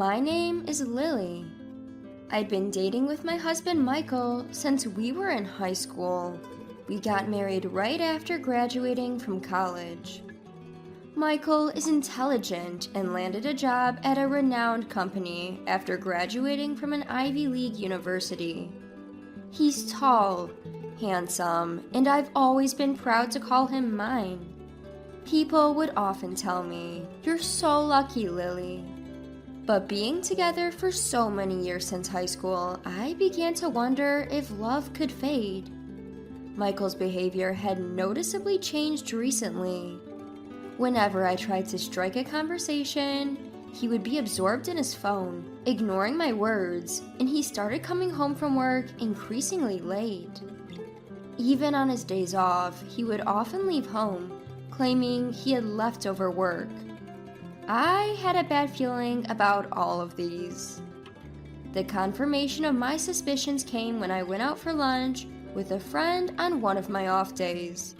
My name is Lily. I'd been dating with my husband Michael since we were in high school. We got married right after graduating from college. Michael is intelligent and landed a job at a renowned company after graduating from an Ivy League university. He's tall, handsome, and I've always been proud to call him mine. People would often tell me, "You're so lucky, Lily." But being together for so many years since high school, I began to wonder if love could fade. Michael's behavior had noticeably changed recently. Whenever I tried to strike a conversation, he would be absorbed in his phone, ignoring my words, and he started coming home from work increasingly late. Even on his days off, he would often leave home, claiming he had leftover work. I had a bad feeling about all of these. The confirmation of my suspicions came when I went out for lunch with a friend on one of my off days.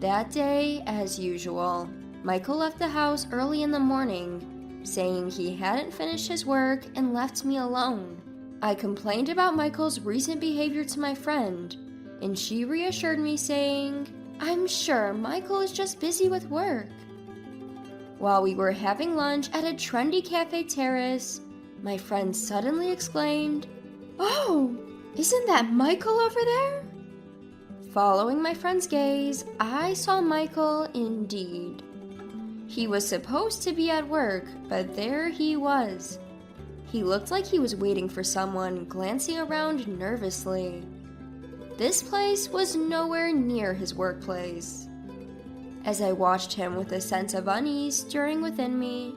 That day, as usual, Michael left the house early in the morning, saying he hadn't finished his work and left me alone. I complained about Michael's recent behavior to my friend, and she reassured me saying, "I'm sure Michael is just busy with work." While we were having lunch at a trendy cafe terrace, my friend suddenly exclaimed, "Oh, isn't that Michael over there?" Following my friend's gaze, I saw Michael indeed. He was supposed to be at work, but there he was. He looked like he was waiting for someone, glancing around nervously. This place was nowhere near his workplace. As I watched him with a sense of unease stirring within me,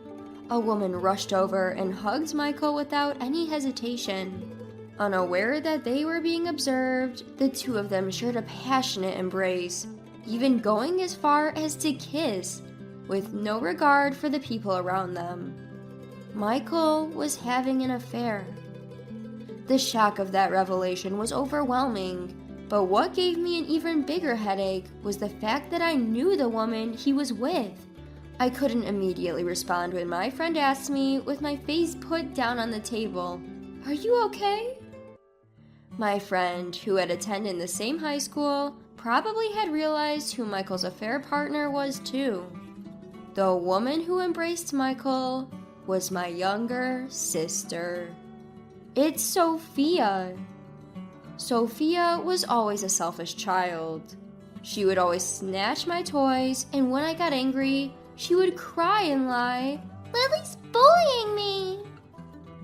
a woman rushed over and hugged Michael without any hesitation. Unaware that they were being observed, the two of them shared a passionate embrace, even going as far as to kiss, with no regard for the people around them. Michael was having an affair. The shock of that revelation was overwhelming. But what gave me an even bigger headache was the fact that I knew the woman he was with. I couldn't immediately respond when my friend asked me, with my face put down on the table, "Are you okay?" My friend, who had attended the same high school, probably had realized who Michael's affair partner was too. The woman who embraced Michael was my younger sister. It's Sophia. Sophia was always a selfish child. She would always snatch my toys, and when I got angry, she would cry and lie, "Lily's bullying me."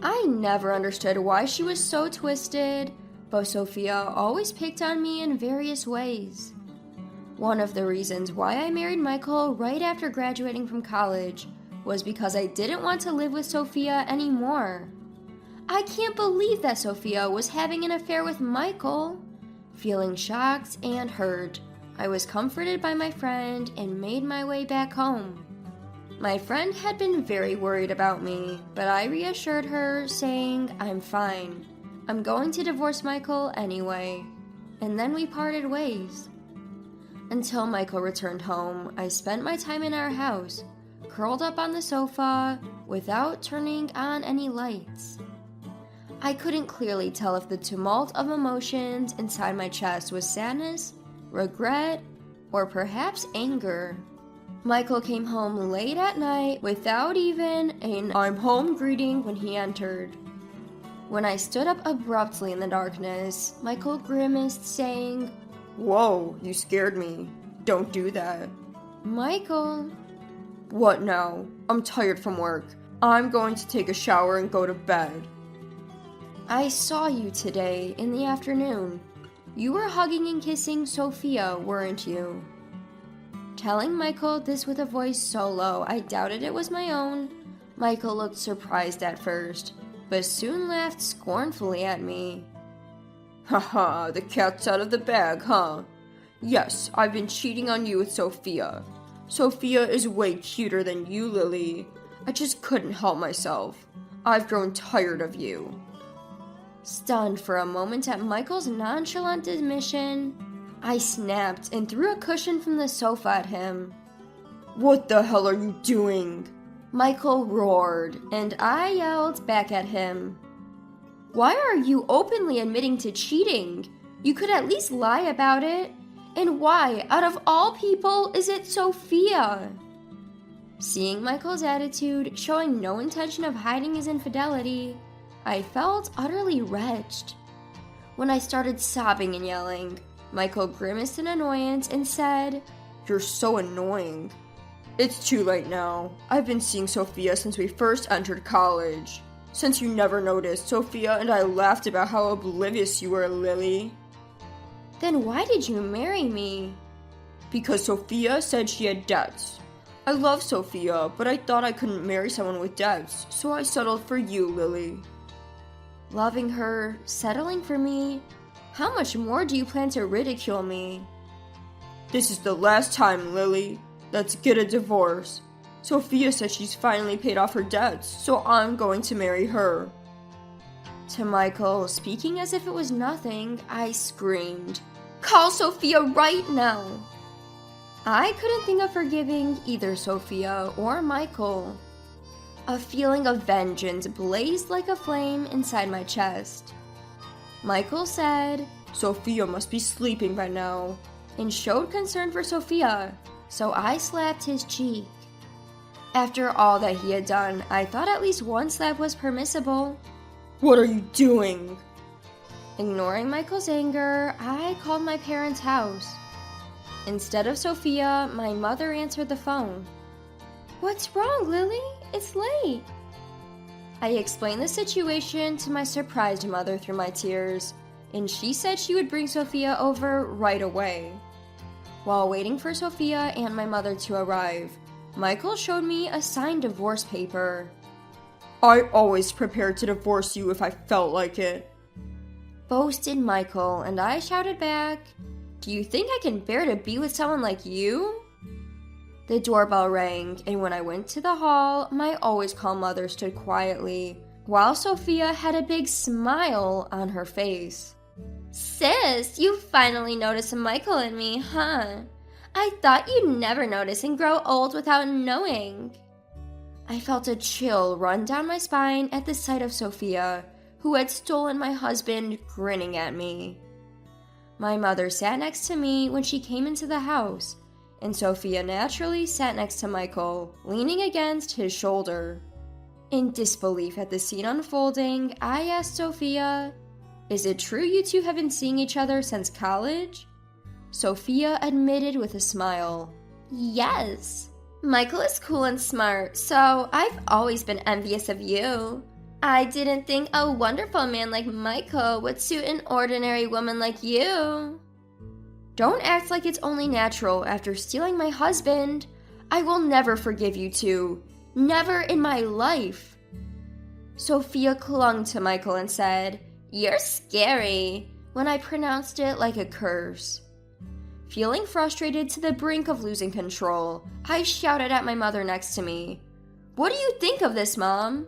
I never understood why she was so twisted, but Sophia always picked on me in various ways. One of the reasons why I married Michael right after graduating from college was because I didn't want to live with Sophia anymore. I can't believe that Sophia was having an affair with Michael. Feeling shocked and hurt, I was comforted by my friend and made my way back home. My friend had been very worried about me, but I reassured her, saying, "I'm fine. I'm going to divorce Michael anyway." And then we parted ways. Until Michael returned home, I spent my time in our house, curled up on the sofa, without turning on any lights. I couldn't clearly tell if the tumult of emotions inside my chest was sadness, regret, or perhaps anger. Michael came home late at night without even an "I'm home" greeting when he entered. When I stood up abruptly in the darkness, Michael grimaced, saying, "Whoa, you scared me. Don't do that." "Michael." "What now? I'm tired from work. I'm going to take a shower and go to bed." "I saw you today in the afternoon. You were hugging and kissing Sophia, weren't you?" Telling Michael this with a voice so low I doubted it was my own, Michael looked surprised at first, but soon laughed scornfully at me. "Haha, the cat's out of the bag, huh? Yes, I've been cheating on you with Sophia. Sophia is way cuter than you, Lily. I just couldn't help myself. I've grown tired of you." Stunned for a moment at Michael's nonchalant admission, I snapped and threw a cushion from the sofa at him. "What the hell are you doing?" Michael roared, and I yelled back at him. Why are you openly admitting to cheating? You could at least lie about it. And why, out of all people, is it Sophia? Seeing Michael's attitude, showing no intention of hiding his infidelity, I felt utterly wretched. When I started sobbing and yelling, Michael grimaced in annoyance and said, "You're so annoying. It's too late now. I've been seeing Sophia since we first entered college. Since you never noticed, Sophia and I laughed about how oblivious you were, Lily." Then why did you marry me? Because Sophia said she had debts. I love Sophia, but I thought I couldn't marry someone with debts, so I settled for you, Lily. Loving her, settling for me, how much more do you plan to ridicule me? This is the last time, Lily. Let's get a divorce. Sophia said she's finally paid off her debts, so I'm going to marry her. To Michael, speaking as if it was nothing, I screamed, "Call Sophia right now!" I couldn't think of forgiving either Sophia or Michael. A feeling of vengeance blazed like a flame inside my chest. Michael said, "Sophia must be sleeping by now," and showed concern for Sophia, so I slapped his cheek. After all that he had done, I thought at least one slap was permissible. "What are you doing?" Ignoring Michael's anger, I called my parents' house. Instead of Sophia, my mother answered the phone. "What's wrong, Lily? It's late." I explained the situation to my surprised mother through my tears, and she said she would bring Sophia over right away. While waiting for Sophia and my mother to arrive, Michael showed me a signed divorce paper. "I always prepared to divorce you if I felt like it," boasted Michael, and I shouted back, "Do you think I can bear to be with someone like you?" The doorbell rang, and when I went to the hall, my always calm mother stood quietly, while Sophia had a big smile on her face. "Sis, you finally noticed Michael in me, huh? I thought you'd never notice and grow old without knowing." I felt a chill run down my spine at the sight of Sophia, who had stolen my husband, grinning at me. My mother sat next to me when she came into the house, and Sophia naturally sat next to Michael, leaning against his shoulder. In disbelief at the scene unfolding, I asked Sophia, "Is it true you two have been seeing each other since college?" Sophia admitted with a smile, "Yes. Michael is cool and smart, so I've always been envious of you. I didn't think a wonderful man like Michael would suit an ordinary woman like you." "Don't act like it's only natural after stealing my husband. I will never forgive you two. Never in my life." Sophia clung to Michael and said, "You're scary," when I pronounced it like a curse. Feeling frustrated to the brink of losing control, I shouted at my mother next to me, "What do you think of this, Mom?"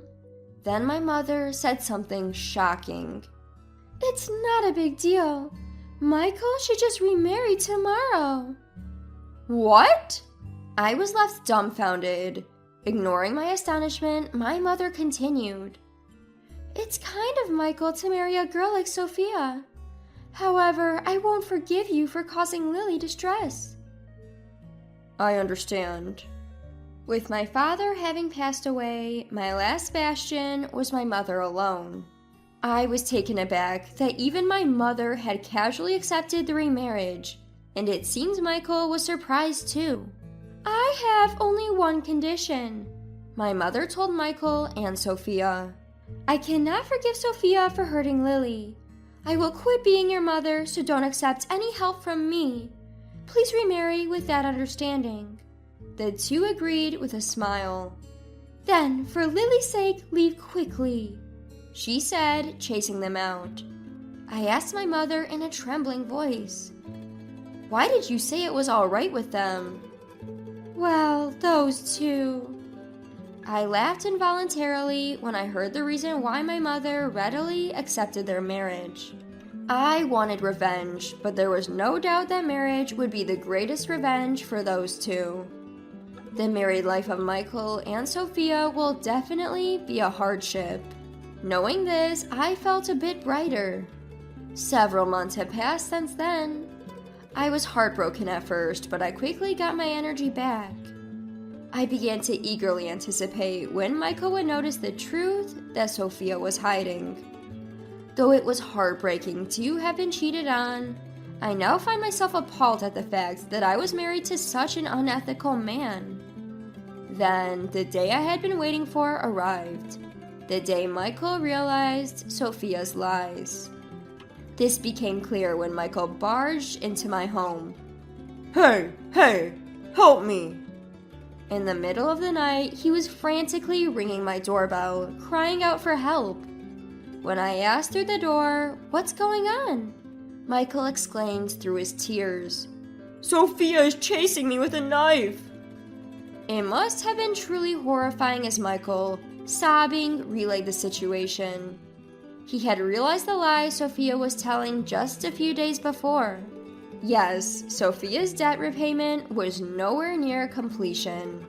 Then my mother said something shocking. "It's not a big deal. Michael should just remarry tomorrow." "What?" I was left dumbfounded. Ignoring my astonishment, my mother continued, "It's kind of Michael to marry a girl like Sophia. However, I won't forgive you for causing Lily distress." "I understand." With my father having passed away, my last bastion was my mother alone. I was taken aback that even my mother had casually accepted the remarriage, and it seems Michael was surprised too. "I have only one condition," my mother told Michael and Sophia. "I cannot forgive Sophia for hurting Lily. I will quit being your mother, so don't accept any help from me. Please remarry with that understanding." The two agreed with a smile. "Then, for Lily's sake, leave quickly," she said, chasing them out. I asked my mother in a trembling voice, "Why did you say it was all right with them?" "Well, those two." I laughed involuntarily when I heard the reason why my mother readily accepted their marriage. I wanted revenge, but there was no doubt that marriage would be the greatest revenge for those two. The married life of Michael and Sophia will definitely be a hardship. Knowing this, I felt a bit brighter. Several months had passed since then. I was heartbroken at first, but I quickly got my energy back. I began to eagerly anticipate when Michael would notice the truth that Sophia was hiding. Though it was heartbreaking to have been cheated on, I now find myself appalled at the fact that I was married to such an unethical man. Then, the day I had been waiting for arrived. The day Michael realized Sophia's lies. This became clear when Michael barged into my home. Hey, help me! In the middle of the night, he was frantically ringing my doorbell, crying out for help. When I asked through the door, "What's going on?" Michael exclaimed through his tears, "Sophia is chasing me with a knife!" It must have been truly horrifying as Michael, sobbing, relayed the situation. He had realized the lie Sophia was telling just a few days before. Yes, Sophia's debt repayment was nowhere near completion.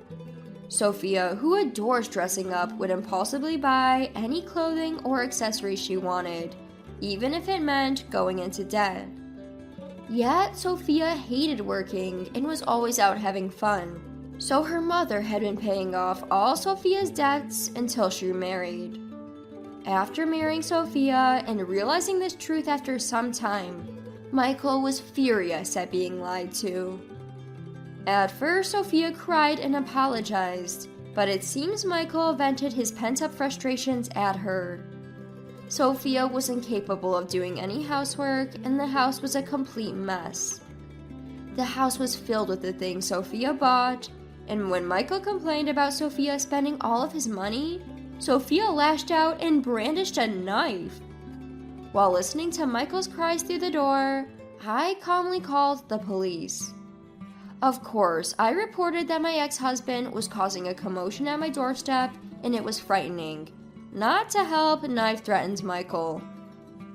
Sophia, who adores dressing up, would impulsively buy any clothing or accessories she wanted, even if it meant going into debt. Yet, Sophia hated working and was always out having fun, so her mother had been paying off all Sophia's debts until she married. After marrying Sophia and realizing this truth after some time, Michael was furious at being lied to. At first, Sophia cried and apologized, but it seems Michael vented his pent-up frustrations at her. Sophia was incapable of doing any housework, and the house was a complete mess. The house was filled with the things Sophia bought, and when Michael complained about Sophia spending all of his money, Sophia lashed out and brandished a knife. While listening to Michael's cries through the door, I calmly called the police. Of course, I reported that my ex-husband was causing a commotion at my doorstep, and it was frightening. Not to help, knife threatens Michael.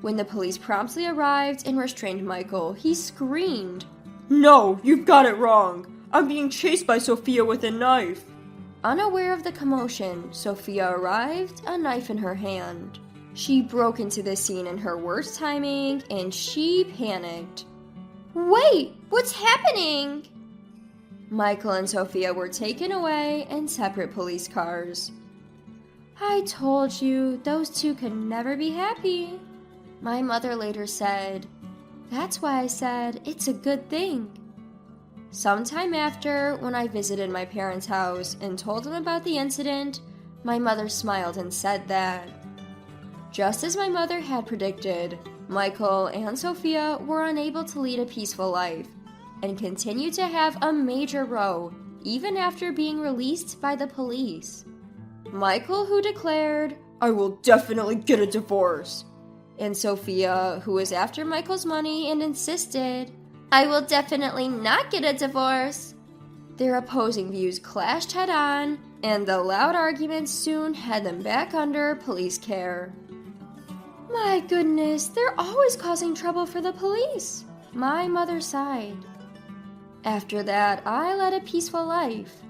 When the police promptly arrived and restrained Michael, he screamed, "No, you've got it wrong. I'm being chased by Sophia with a knife." Unaware of the commotion, Sophia arrived, a knife in her hand. She broke into the scene in her worst timing, and she panicked. "Wait, what's happening?" Michael and Sophia were taken away in separate police cars. "I told you, those two could never be happy," my mother later said. "That's why I said it's a good thing." Sometime after, when I visited my parents' house and told them about the incident, my mother smiled and said that, just as my mother had predicted, Michael and Sophia were unable to lead a peaceful life and continued to have a major row even after being released by the police. Michael, who declared, "I will definitely get a divorce," and Sophia, who was after Michael's money and insisted, "I will definitely not get a divorce." Their opposing views clashed head-on, and the loud arguments soon had them back under police care. "My goodness, they're always causing trouble for the police," my mother sighed. After that, I led a peaceful life,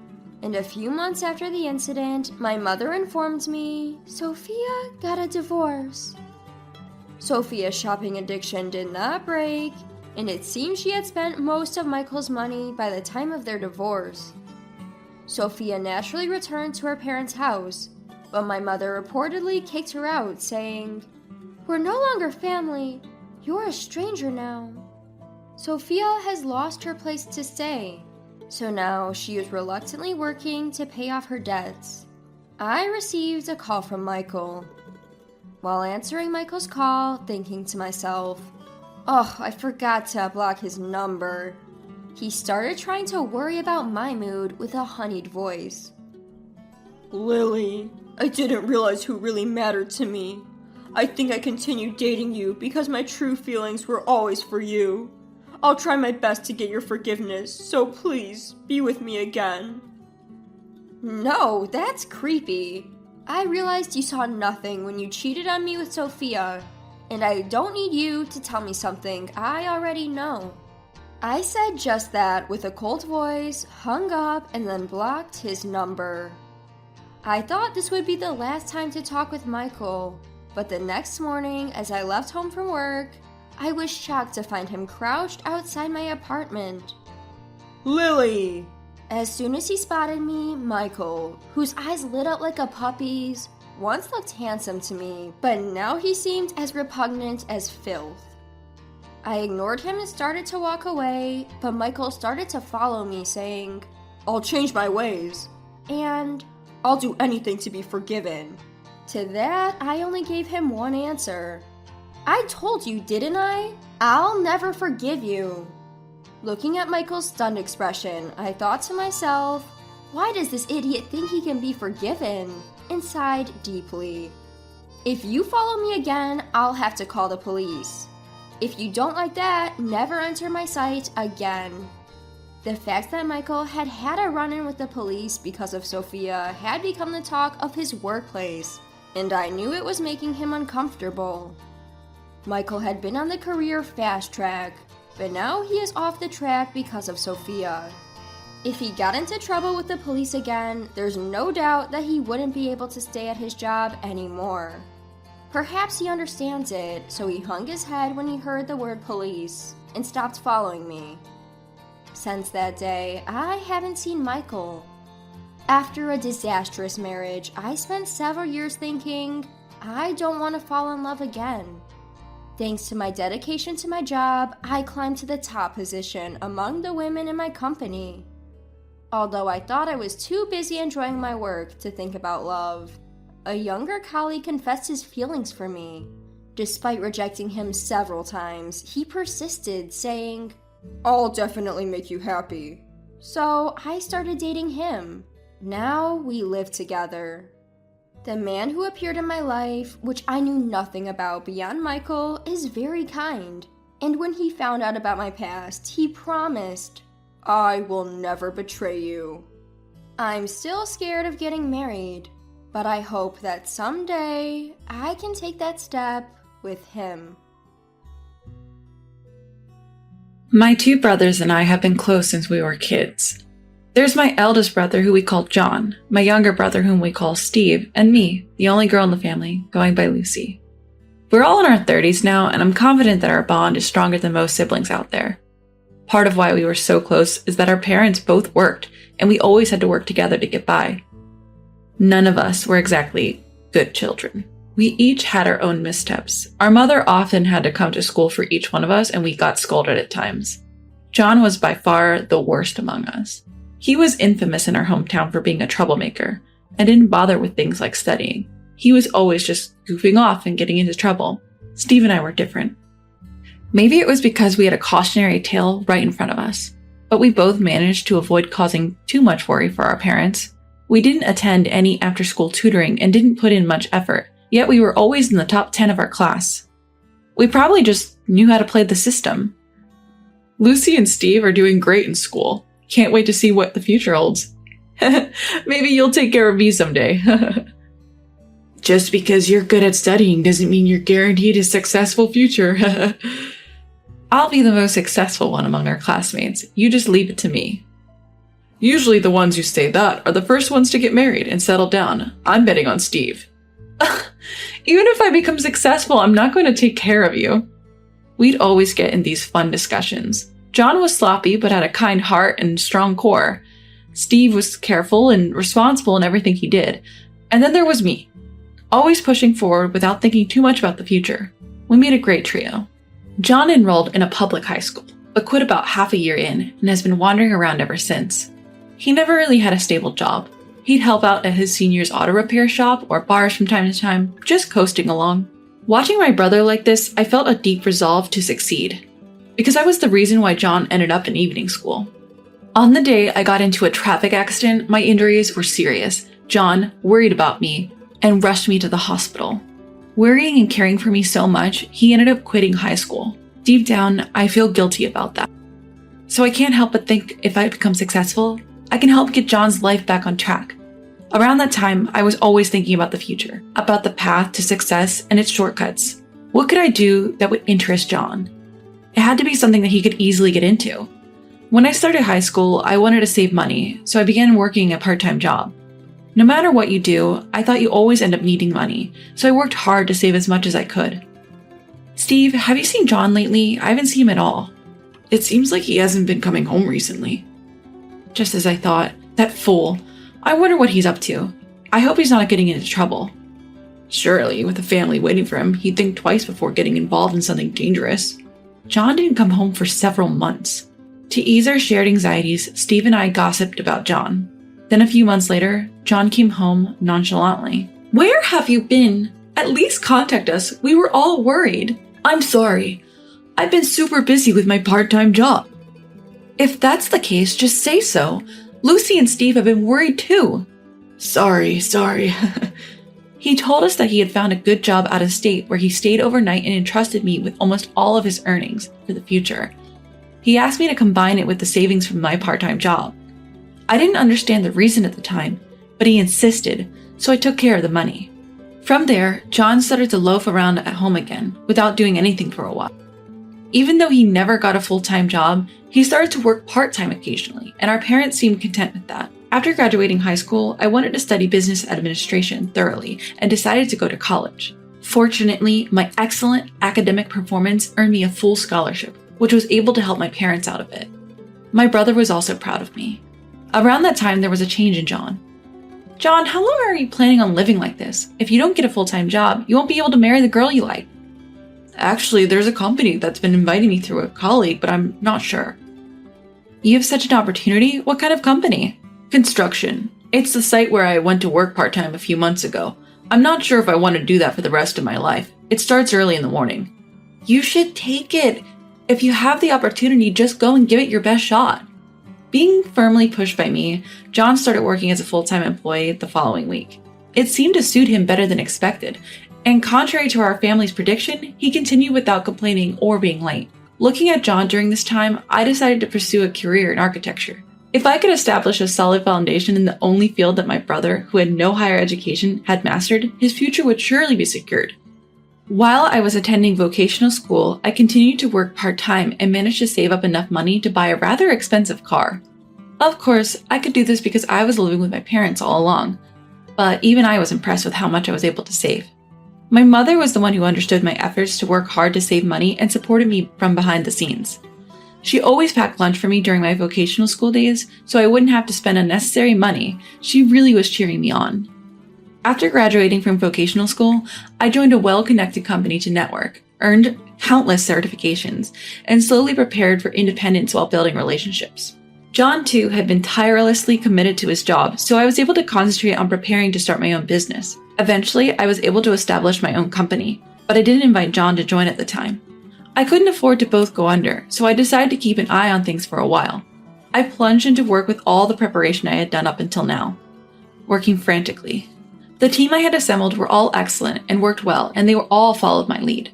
and a few months after the incident, my mother informed me Sophia got a divorce. Sophia's shopping addiction did not break, and it seemed she had spent most of Michael's money by the time of their divorce. Sophia naturally returned to her parents' house, but my mother reportedly kicked her out, saying, "We're no longer family. You're a stranger now." Sophia has lost her place to stay, so now she is reluctantly working to pay off her debts. I received a call from Michael. While answering Michael's call, thinking to myself, "Oh, I forgot to block his number," he started trying to worry about my mood with a honeyed voice. "Lily, I didn't realize who really mattered to me. I think I continued dating you because my true feelings were always for you. I'll try my best to get your forgiveness, so please, be with me again." No, that's creepy. I realized you saw nothing when you cheated on me with Sophia, and I don't need you to tell me something I already know. I said just that with a cold voice, hung up, and then blocked his number. I thought this would be the last time to talk with Michael, but the next morning, as I left home from work, I was shocked to find him crouched outside my apartment. Lily! As soon as he spotted me, Michael, whose eyes lit up like a puppy's, once looked handsome to me, but now he seemed as repugnant as filth. I ignored him and started to walk away, but Michael started to follow me, saying, "I'll change my ways," and "I'll do anything to be forgiven." To that, I only gave him one answer. "I told you, didn't I? I'll never forgive you." Looking at Michael's stunned expression, I thought to myself, why does this idiot think he can be forgiven? And sighed deeply. If you follow me again, I'll have to call the police. If you don't like that, never enter my sight again. The fact that Michael had had a run-in with the police because of Sophia had become the talk of his workplace, and I knew it was making him uncomfortable. Michael had been on the career fast track, but now he is off the track because of Sophia. If he got into trouble with the police again, there's no doubt that he wouldn't be able to stay at his job anymore. Perhaps he understands it, so he hung his head when he heard the word police and stopped following me. Since that day, I haven't seen Michael. After a disastrous marriage, I spent several years thinking, I don't want to fall in love again. Thanks to my dedication to my job, I climbed to the top position among the women in my company. Although I thought I was too busy enjoying my work to think about love, a younger colleague confessed his feelings for me. Despite rejecting him several times, he persisted, saying, "I'll definitely make you happy." So I started dating him. Now we live together. The man who appeared in my life, which I knew nothing about beyond Michael, is very kind. And when he found out about my past, he promised, "I will never betray you." I'm still scared of getting married, but I hope that someday I can take that step with him. My two brothers and I have been close since we were kids. There's my eldest brother, who we call John, my younger brother, whom we call Steve, and me, the only girl in the family, going by Lucy. We're all in our 30s now, and I'm confident that our bond is stronger than most siblings out there. Part of why we were so close is that our parents both worked, and we always had to work together to get by. None of us were exactly good children. We each had our own missteps. Our mother often had to come to school for each one of us, and we got scolded at times. John was by far the worst among us. He was infamous in our hometown for being a troublemaker, and didn't bother with things like studying. He was always just goofing off and getting into trouble. Steve and I were different. Maybe it was because we had a cautionary tale right in front of us, but we both managed to avoid causing too much worry for our parents. We didn't attend any after-school tutoring and didn't put in much effort, yet we were always in the top 10 of our class. We probably just knew how to play the system. Lucy and Steve are doing great in school. Can't wait to see what the future holds. Maybe you'll take care of me someday. Just because you're good at studying doesn't mean you're guaranteed a successful future. I'll be the most successful one among our classmates. You just leave it to me. Usually the ones who say that are the first ones to get married and settle down. I'm betting on Steve. Even if I become successful, I'm not going to take care of you. We'd always get in these fun discussions. John was sloppy but had a kind heart and strong core. Steve was careful and responsible in everything he did. And then there was me, always pushing forward without thinking too much about the future. We made a great trio. John enrolled in a public high school, but quit about half a year in and has been wandering around ever since. He never really had a stable job. He'd help out at his senior's auto repair shop or bars from time to time, just coasting along. Watching my brother like this, I felt a deep resolve to succeed, because I was the reason why John ended up in evening school. On the day I got into a traffic accident, my injuries were serious. John worried about me and rushed me to the hospital. Worrying and caring for me so much, he ended up quitting high school. Deep down, I feel guilty about that. So I can't help but think if I become successful, I can help get John's life back on track. Around that time, I was always thinking about the future, about the path to success and its shortcuts. What could I do that would interest John? It had to be something that he could easily get into. When I started high school, I wanted to save money, so I began working a part-time job. No matter what you do, I thought you always end up needing money, so I worked hard to save as much as I could. Steve, have you seen John lately? I haven't seen him at all. It seems like he hasn't been coming home recently. Just as I thought. That fool. I wonder what he's up to. I hope he's not getting into trouble. Surely, with a family waiting for him, he'd think twice before getting involved in something dangerous. John didn't come home for several months. To ease our shared anxieties, Steve and I gossiped about John. Then a few months later, John came home nonchalantly. Where have you been? At least contact us. We were all worried. I'm sorry. I've been super busy with my part-time job. If that's the case, just say so. Lucy and Steve have been worried too. Sorry. He told us that he had found a good job out of state where he stayed overnight and entrusted me with almost all of his earnings for the future. He asked me to combine it with the savings from my part-time job. I didn't understand the reason at the time, but he insisted, so I took care of the money. From there, John started to loaf around at home again without doing anything for a while. Even though he never got a full-time job, he started to work part-time occasionally, and our parents seemed content with that. After graduating high school, I wanted to study business administration thoroughly and decided to go to college. Fortunately, my excellent academic performance earned me a full scholarship, which was able to help my parents out of it. My brother was also proud of me. Around that time, there was a change in John. John, how long are you planning on living like this? If you don't get a full-time job, you won't be able to marry the girl you like. Actually, there's a company that's been inviting me through a colleague, but I'm not sure. You have such an opportunity? What kind of company? Construction. It's the site where I went to work part-time a few months ago. I'm not sure if I want to do that for the rest of my life. It starts early in the morning. You should take it. If you have the opportunity, just go and give it your best shot. Being firmly pushed by me, John started working as a full-time employee the following week. It seemed to suit him better than expected, and contrary to our family's prediction, he continued without complaining or being late. Looking at John during this time, I decided to pursue a career in architecture. If I could establish a solid foundation in the only field that my brother, who had no higher education, had mastered, his future would surely be secured. While I was attending vocational school, I continued to work part-time and managed to save up enough money to buy a rather expensive car. Of course, I could do this because I was living with my parents all along, but even I was impressed with how much I was able to save. My mother was the one who understood my efforts to work hard to save money and supported me from behind the scenes. She always packed lunch for me during my vocational school days, so I wouldn't have to spend unnecessary money. She really was cheering me on. After graduating from vocational school, I joined a well-connected company to network, earned countless certifications, and slowly prepared for independence while building relationships. John, too, had been tirelessly committed to his job, so I was able to concentrate on preparing to start my own business. Eventually, I was able to establish my own company, but I didn't invite John to join at the time. I couldn't afford to both go under, so I decided to keep an eye on things for a while. I plunged into work with all the preparation I had done up until now, working frantically. The team I had assembled were all excellent and worked well, and they were all followed my lead.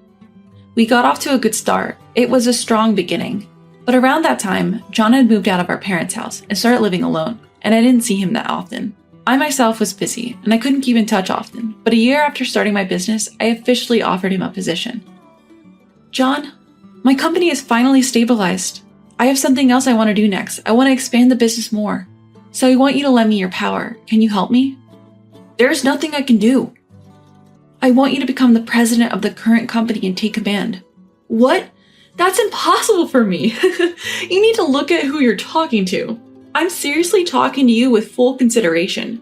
We got off to a good start. It was a strong beginning. But around that time, John had moved out of our parents' house and started living alone, and I didn't see him that often. I myself was busy, and I couldn't keep in touch often, but a year after starting my business, I officially offered him a position. John, my company is finally stabilized. I have something else I want to do next. I want to expand the business more. So I want you to lend me your power. Can you help me? There's nothing I can do. I want you to become the president of the current company and take command. What? That's impossible for me. You need to look at who you're talking to. I'm seriously talking to you with full consideration.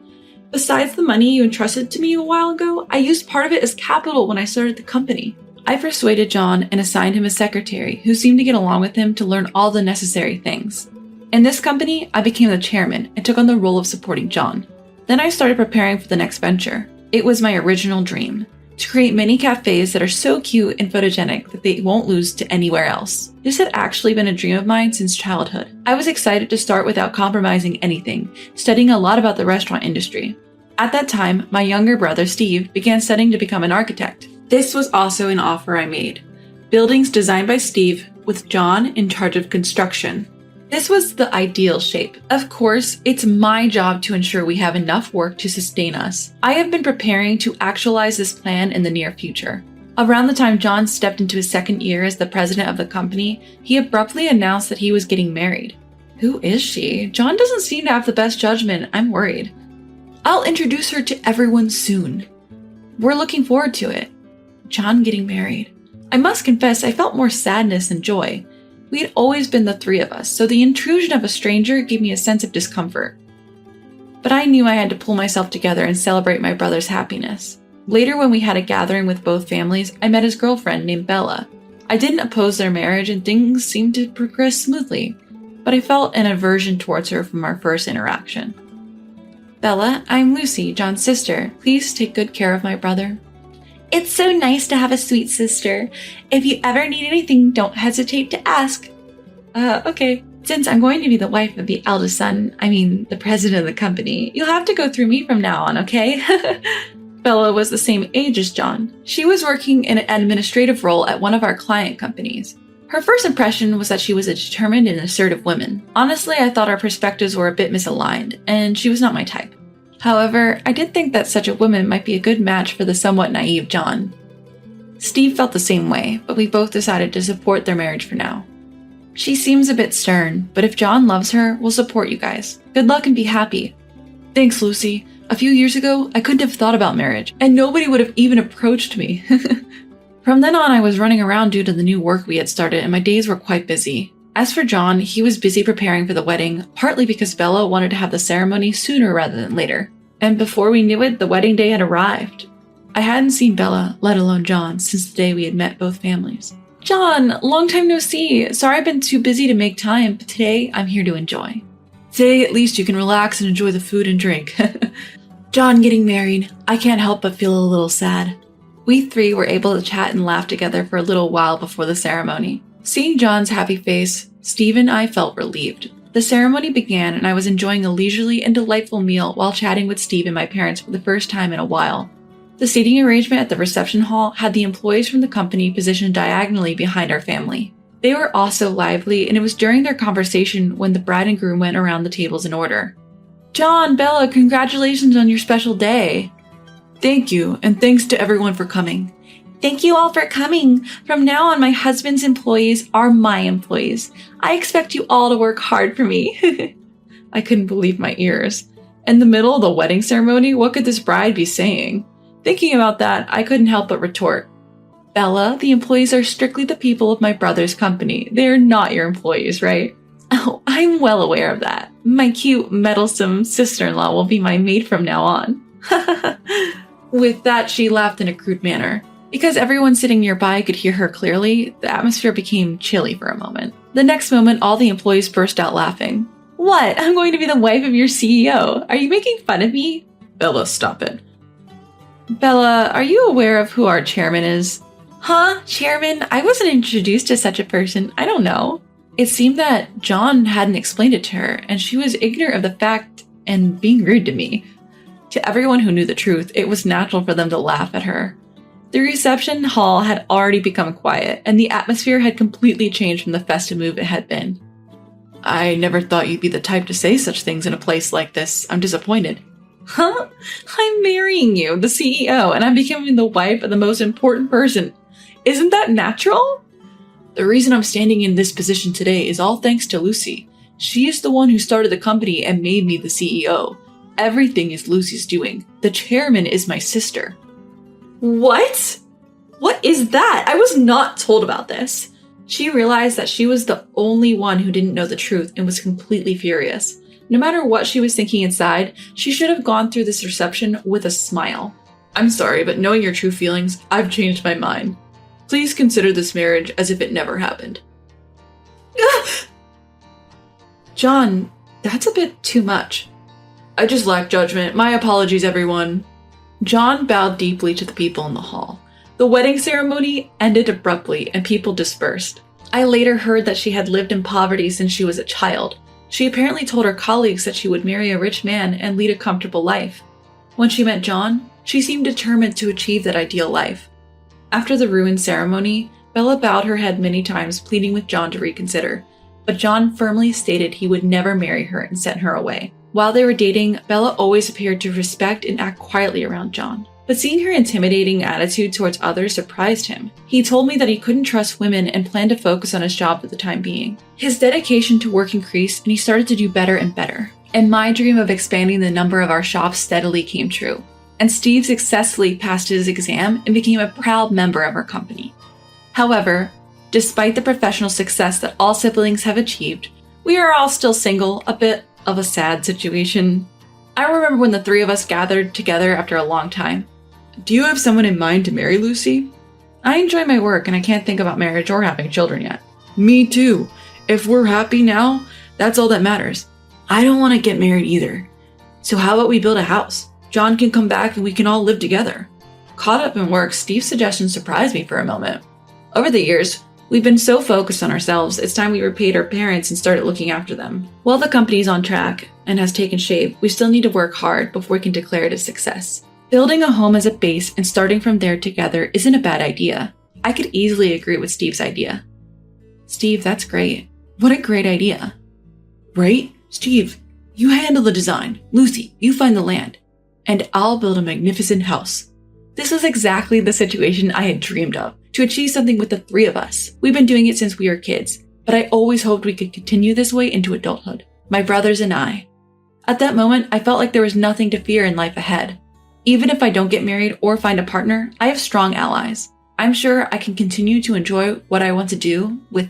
Besides the money you entrusted to me a while ago, I used part of it as capital when I started the company. I persuaded John and assigned him a secretary who seemed to get along with him to learn all the necessary things. In this company, I became the chairman and took on the role of supporting John. Then I started preparing for the next venture. It was my original dream, to create mini cafes that are so cute and photogenic that they won't lose to anywhere else. This had actually been a dream of mine since childhood. I was excited to start without compromising anything, studying a lot about the restaurant industry. At that time, my younger brother Steve began studying to become an architect. This was also an offer I made. Buildings designed by Steve, with John in charge of construction. This was the ideal shape. Of course, it's my job to ensure we have enough work to sustain us. I have been preparing to actualize this plan in the near future. Around the time John stepped into his second year as the president of the company, he abruptly announced that he was getting married. Who is she? John doesn't seem to have the best judgment. I'm worried. I'll introduce her to everyone soon. We're looking forward to it. John getting married. I must confess, I felt more sadness than joy. We had always been the three of us, so the intrusion of a stranger gave me a sense of discomfort. But I knew I had to pull myself together and celebrate my brother's happiness. Later, when we had a gathering with both families, I met his girlfriend named Bella. I didn't oppose their marriage and things seemed to progress smoothly, but I felt an aversion towards her from our first interaction. Bella, I'm Lucy, John's sister. Please take good care of my brother. It's so nice to have a sweet sister. If you ever need anything, don't hesitate to ask. Okay. Since I'm going to be the wife of the eldest son, the president of the company, you'll have to go through me from now on, okay? Bella was the same age as John. She was working in an administrative role at one of our client companies. Her first impression was that she was a determined and assertive woman. Honestly, I thought our perspectives were a bit misaligned, and she was not my type. However, I did think that such a woman might be a good match for the somewhat naive John. Steve felt the same way, but we both decided to support their marriage for now. She seems a bit stern, but if John loves her, we'll support you guys. Good luck and be happy. Thanks, Lucy. A few years ago, I couldn't have thought about marriage, and nobody would have even approached me. From then on, I was running around due to the new work we had started, and my days were quite busy. As for John, he was busy preparing for the wedding, partly because Bella wanted to have the ceremony sooner rather than later. And before we knew it, the wedding day had arrived. I hadn't seen Bella, let alone John, since the day we had met both families. John, long time no see. Sorry I've been too busy to make time, but today I'm here to enjoy. Today at least you can relax and enjoy the food and drink. John getting married. I can't help but feel a little sad. We three were able to chat and laugh together for a little while before the ceremony. Seeing John's happy face, Steve and I felt relieved. The ceremony began and I was enjoying a leisurely and delightful meal while chatting with Steve and my parents for the first time in a while. The seating arrangement at the reception hall had the employees from the company positioned diagonally behind our family. They were also lively, and it was during their conversation when the bride and groom went around the tables in order. John, Bella, congratulations on your special day. Thank you, and thanks to everyone for coming. Thank you all for coming. From now on, my husband's employees are my employees. I expect you all to work hard for me. I couldn't believe my ears. In the middle of the wedding ceremony, what could this bride be saying? Thinking about that, I couldn't help but retort. Bella, the employees are strictly the people of my brother's company. They are not your employees, right? Oh, I'm well aware of that. My cute, meddlesome sister-in-law will be my maid from now on. With that, she laughed in a crude manner. Because everyone sitting nearby could hear her clearly, the atmosphere became chilly for a moment. The next moment, all the employees burst out laughing. What? I'm going to be the wife of your CEO. Are you making fun of me? Bella, stop it. Bella, are you aware of who our chairman is? Huh? Chairman? I wasn't introduced to such a person. I don't know. It seemed that John hadn't explained it to her, and she was ignorant of the fact and being rude to me. To everyone who knew the truth, it was natural for them to laugh at her. The reception hall had already become quiet, and the atmosphere had completely changed from the festive mood it had been. I never thought you'd be the type to say such things in a place like this. I'm disappointed. Huh? I'm marrying you, the CEO, and I'm becoming the wife of the most important person. Isn't that natural? The reason I'm standing in this position today is all thanks to Lucy. She is the one who started the company and made me the CEO. Everything is Lucy's doing. The chairman is my sister. What? What is that? I was not told about this. She realized that she was the only one who didn't know the truth and was completely furious. No matter what she was thinking inside, she should have gone through this reception with a smile. I'm sorry, but knowing your true feelings, I've changed my mind. Please consider this marriage as if it never happened. John, that's a bit too much. I just lack judgment. My apologies, everyone. John bowed deeply to the people in the hall. The wedding ceremony ended abruptly and people dispersed. I later heard that she had lived in poverty since she was a child. She apparently told her colleagues that she would marry a rich man and lead a comfortable life. When she met John, she seemed determined to achieve that ideal life. After the ruined ceremony, Bella bowed her head many times, pleading with John to reconsider. But John firmly stated he would never marry her and sent her away. While they were dating, Bella always appeared to respect and act quietly around John. but seeing her intimidating attitude towards others surprised him. He told me that he couldn't trust women and planned to focus on his job for the time being. His dedication to work increased and he started to do better and better. And my dream of expanding the number of our shops steadily came true. And Steve successfully passed his exam and became a proud member of our company. However, despite the professional success that all siblings have achieved, we are all still single, a bit of a sad situation. I remember when the three of us gathered together after a long time. Do you have someone in mind to marry, Lucy? I enjoy my work and I can't think about marriage or having children yet. Me too. If we're happy now, that's all that matters. I don't want to get married either. So how about we build a house? John can come back and we can all live together. Caught up in work, Steve's suggestion surprised me for a moment. Over the years, we've been so focused on ourselves, it's time we repaid our parents and started looking after them. While the company's on track and has taken shape, we still need to work hard before we can declare it a success. Building a home as a base and starting from there together isn't a bad idea. I could easily agree with Steve's idea. Steve, that's great. What a great idea. Right? Steve, you handle the design. Lucy, you find the land. And I'll build a magnificent house. This was exactly the situation I had dreamed of, to achieve something with the three of us. We've been doing it since we were kids, but I always hoped we could continue this way into adulthood. My brothers and I. At that moment, I felt like there was nothing to fear in life ahead. Even if I don't get married or find a partner, I have strong allies. I'm sure I can continue to enjoy what I want to do with